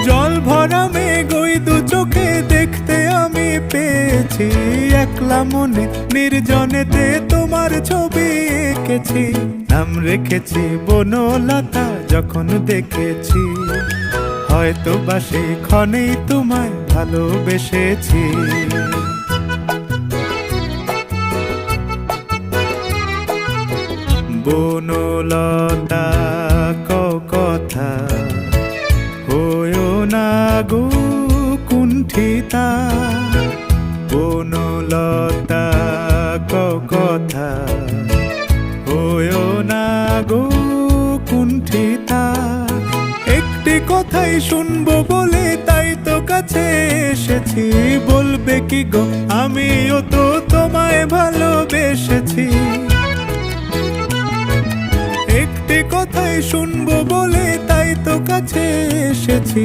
জল ভরা মেঘ ওই দু চোখে দেখতে আমি পেয়েছি, একলা মনে নির্জনেতে তোমার ছবি এঁকেছি। নাম রেখেছি বনলতা যখন দেখেছি, হয়তো বা সেই ক্ষণেই তোমায় ভালোবেসেছি। বনলতা কথা হয়ো না গো কুণ্ঠিতা, বনলতা কথা হয়ো না গো কুণ্ঠিতা। একটি কথাই শুনবো বলে তাই তো কাছে এসেছি, বলবে কি গো আমিও তো তোমায় ভালোবেসেছি। একটি কথাই শুনবো বলে তাই তো কাছে এসেছি,